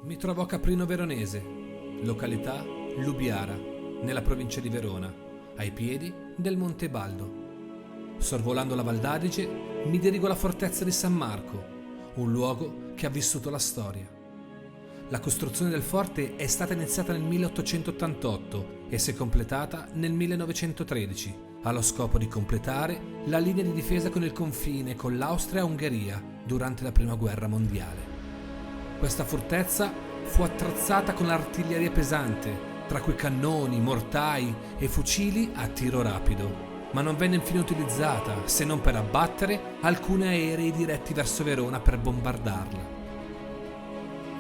Mi trovo a Caprino Veronese, località Lubiara, nella provincia di Verona, ai piedi del Monte Baldo. Sorvolando la Val d'Adige, mi dirigo alla fortezza di San Marco, un luogo che ha vissuto la storia. La costruzione del forte è stata iniziata nel 1888 e si è completata nel 1913, allo scopo di completare la linea di difesa con il confine con l'Austria-Ungheria durante la Prima Guerra Mondiale. Questa fortezza fu attrezzata con artiglieria pesante, tra cui cannoni, mortai e fucili a tiro rapido, ma non venne infine utilizzata se non per abbattere alcuni aerei diretti verso Verona per bombardarla.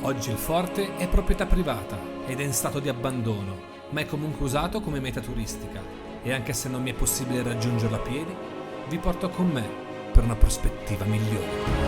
Oggi il forte è proprietà privata ed è in stato di abbandono, ma è comunque usato come meta turistica e anche se non mi è possibile raggiungerlo a piedi, vi porto con me per una prospettiva migliore.